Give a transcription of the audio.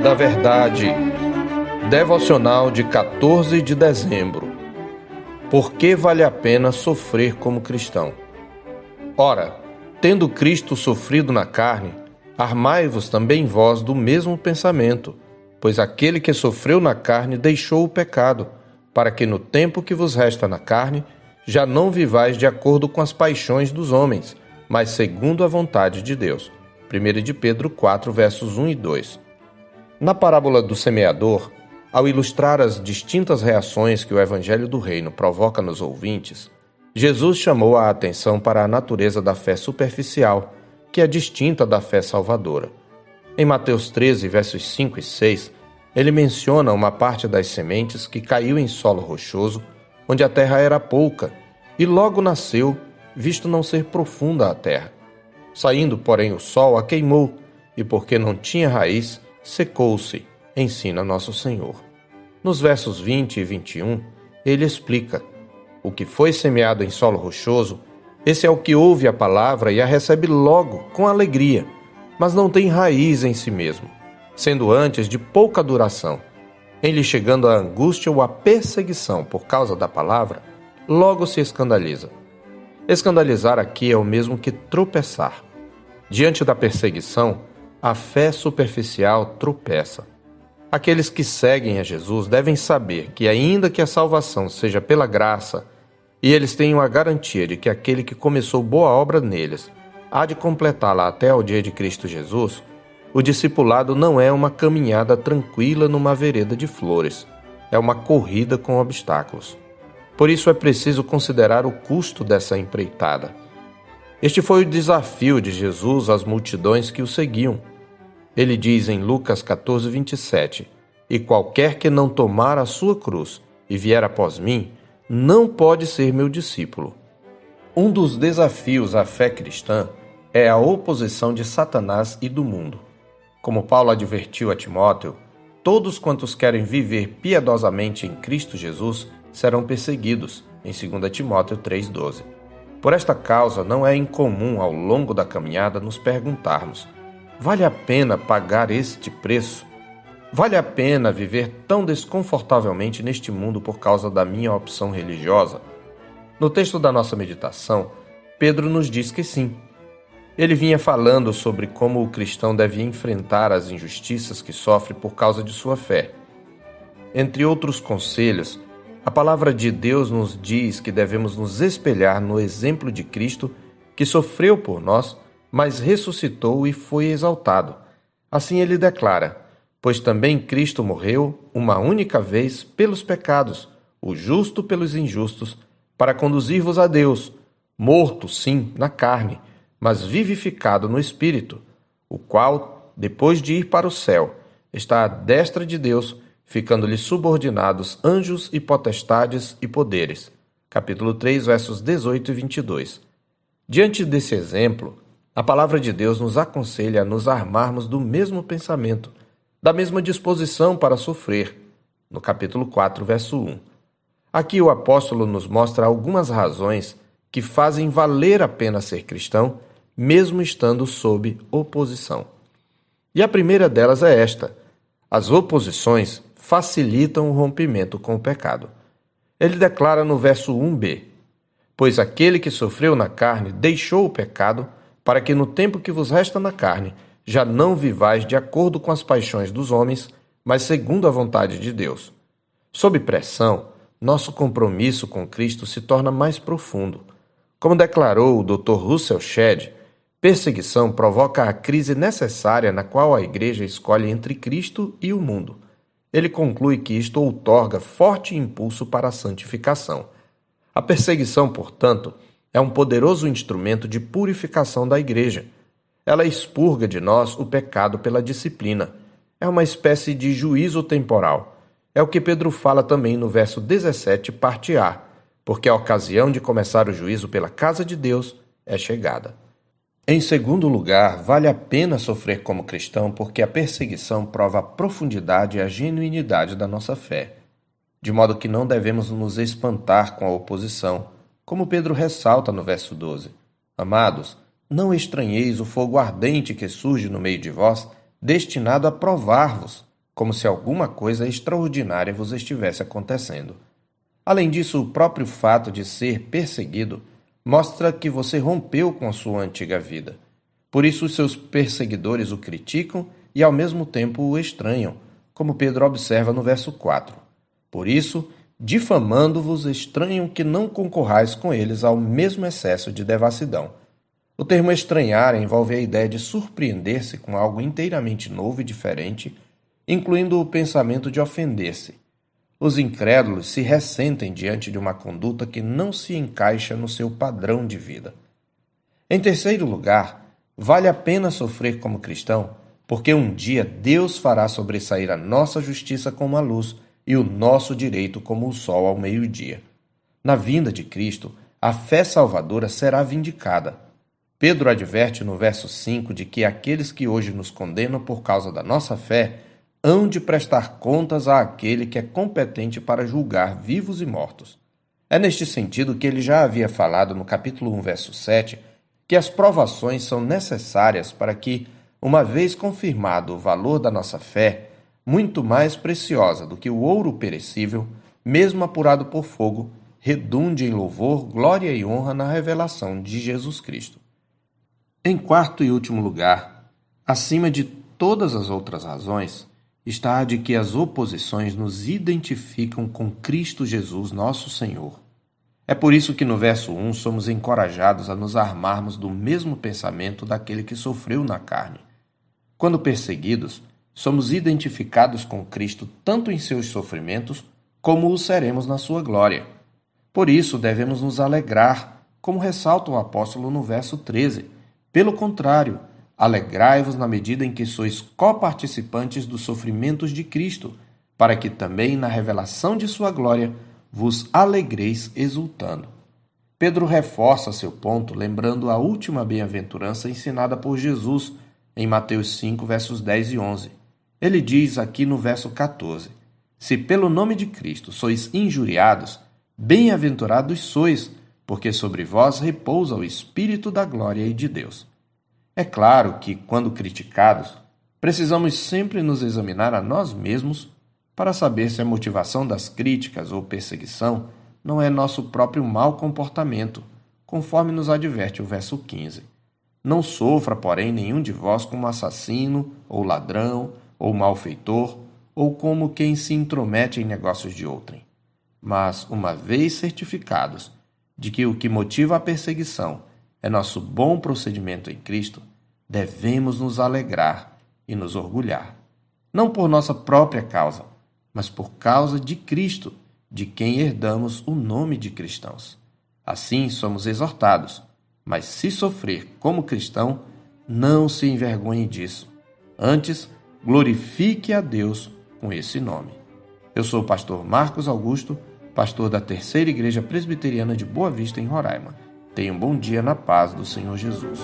da Verdade, devocional de 14 de dezembro. Por que vale a pena sofrer como cristão? Ora, tendo Cristo sofrido na carne, armai-vos também vós do mesmo pensamento, pois aquele que sofreu na carne deixou o pecado, para que no tempo que vos resta na carne, já não vivais de acordo com as paixões dos homens, mas segundo a vontade de Deus. 1 de Pedro 4, versos 1 e 2. Na parábola do semeador, ao ilustrar as distintas reações que o Evangelho do Reino provoca nos ouvintes, Jesus chamou a atenção para a natureza da fé superficial, que é distinta da fé salvadora. Em Mateus 13, versos 5 e 6, ele menciona uma parte das sementes que caiu em solo rochoso, onde a terra era pouca, e logo nasceu, visto não ser profunda a terra. Saindo, porém, o sol a queimou, e porque não tinha raiz, secou-se, ensina nosso Senhor. Nos versos 20 e 21, ele explica: o que foi semeado em solo rochoso, esse é o que ouve a palavra e a recebe logo, com alegria, mas não tem raiz em si mesmo, sendo antes de pouca duração. Em lhe chegando a angústia ou a perseguição por causa da palavra, logo se escandaliza. Escandalizar aqui é o mesmo que tropeçar. Diante da perseguição, a fé superficial tropeça. Aqueles que seguem a Jesus devem saber que, ainda que a salvação seja pela graça, e eles tenham a garantia de que aquele que começou boa obra neles há de completá-la até ao dia de Cristo Jesus, o discipulado não é uma caminhada tranquila numa vereda de flores, é uma corrida com obstáculos. Por isso é preciso considerar o custo dessa empreitada. Este foi o desafio de Jesus às multidões que o seguiam. Ele diz em Lucas 14, 27, "E qualquer que não tomar a sua cruz e vier após mim, não pode ser meu discípulo." Um dos desafios à fé cristã é a oposição de Satanás e do mundo. Como Paulo advertiu a Timóteo, todos quantos querem viver piedosamente em Cristo Jesus serão perseguidos, em 2 Timóteo 3,12. Por esta causa, não é incomum ao longo da caminhada nos perguntarmos: vale a pena pagar este preço? Vale a pena viver tão desconfortavelmente neste mundo por causa da minha opção religiosa? No texto da nossa meditação, Pedro nos diz que sim. Ele vinha falando sobre como o cristão deve enfrentar as injustiças que sofre por causa de sua fé. Entre outros conselhos, a palavra de Deus nos diz que devemos nos espelhar no exemplo de Cristo, que sofreu por nós, mas ressuscitou e foi exaltado. Assim ele declara: "Pois também Cristo morreu uma única vez pelos pecados, o justo pelos injustos, para conduzir-vos a Deus, morto, sim, na carne, mas vivificado no Espírito, o qual, depois de ir para o céu, está à destra de Deus, ficando-lhe subordinados anjos e potestades e poderes." Capítulo 3, versos 18 e 22. Diante desse exemplo, a palavra de Deus nos aconselha a nos armarmos do mesmo pensamento, da mesma disposição para sofrer, no capítulo 4, verso 1. Aqui o apóstolo nos mostra algumas razões que fazem valer a pena ser cristão, mesmo estando sob oposição. E a primeira delas é esta: as oposições facilitam o rompimento com o pecado. Ele declara no verso 1b: "Pois aquele que sofreu na carne deixou o pecado, para que no tempo que vos resta na carne já não vivais de acordo com as paixões dos homens, mas segundo a vontade de Deus." Sob pressão, nosso compromisso com Cristo se torna mais profundo. Como declarou o Dr. Russell Shedd, perseguição provoca a crise necessária na qual a Igreja escolhe entre Cristo e o mundo. Ele conclui que isto outorga forte impulso para a santificação. A perseguição, portanto, é um poderoso instrumento de purificação da Igreja. Ela expurga de nós o pecado pela disciplina. É uma espécie de juízo temporal. É o que Pedro fala também no verso 17, parte A, porque a ocasião de começar o juízo pela casa de Deus é chegada. Em segundo lugar, vale a pena sofrer como cristão porque a perseguição prova a profundidade e a genuinidade da nossa fé, de modo que não devemos nos espantar com a oposição, como Pedro ressalta no verso 12. "Amados, não estranheis o fogo ardente que surge no meio de vós, destinado a provar-vos, como se alguma coisa extraordinária vos estivesse acontecendo. Além disso, o próprio fato de ser perseguido mostra que você rompeu com a sua antiga vida. Por isso, os seus perseguidores o criticam e, ao mesmo tempo, o estranham, como Pedro observa no verso 4. Por isso, difamando-vos, estranham que não concorrais com eles ao mesmo excesso de devassidão. O termo estranhar envolve a ideia de surpreender-se com algo inteiramente novo e diferente, incluindo o pensamento de ofender-se. Os incrédulos se ressentem diante de uma conduta que não se encaixa no seu padrão de vida. Em terceiro lugar, vale a pena sofrer como cristão, porque um dia Deus fará sobressair a nossa justiça como a luz e o nosso direito como o sol ao meio-dia. Na vinda de Cristo, a fé salvadora será vindicada. Pedro adverte no verso 5 de que aqueles que hoje nos condenam por causa da nossa fé hão de prestar contas àquele que é competente para julgar vivos e mortos. É neste sentido que ele já havia falado no capítulo 1, verso 7, que as provações são necessárias para que, uma vez confirmado o valor da nossa fé, muito mais preciosa do que o ouro perecível, mesmo apurado por fogo, redunde em louvor, glória e honra na revelação de Jesus Cristo. Em quarto e último lugar, acima de todas as outras razões, está a de que as oposições nos identificam com Cristo Jesus, nosso Senhor. É por isso que no verso 1 somos encorajados a nos armarmos do mesmo pensamento daquele que sofreu na carne. Quando perseguidos, somos identificados com Cristo tanto em seus sofrimentos, como o seremos na sua glória. Por isso devemos nos alegrar, como ressalta o apóstolo no verso 13. Pelo contrário, alegrai-vos na medida em que sois coparticipantes dos sofrimentos de Cristo, para que também na revelação de sua glória vos alegreis exultando. Pedro reforça seu ponto lembrando a última bem-aventurança ensinada por Jesus em Mateus 5, versos 10 e 11. Ele diz aqui no verso 14: Se pelo nome de Cristo sois injuriados, bem-aventurados sois, porque sobre vós repousa o Espírito da glória e de Deus. É claro que, quando criticados, precisamos sempre nos examinar a nós mesmos para saber se a motivação das críticas ou perseguição não é nosso próprio mau comportamento, conforme nos adverte o verso 15. Não sofra, porém, nenhum de vós como assassino, ou ladrão, ou malfeitor, ou como quem se intromete em negócios de outrem. Mas, uma vez certificados de que o que motiva a perseguição é nosso bom procedimento em Cristo, devemos nos alegrar e nos orgulhar, não por nossa própria causa, mas por causa de Cristo, de quem herdamos o nome de cristãos. Assim somos exortados, mas se sofrer como cristão, não se envergonhe disso. Antes, glorifique a Deus com esse nome. Eu sou o pastor Marcos Augusto, pastor da Terceira Igreja Presbiteriana de Boa Vista, em Roraima. Tenha um bom dia na paz do Senhor Jesus.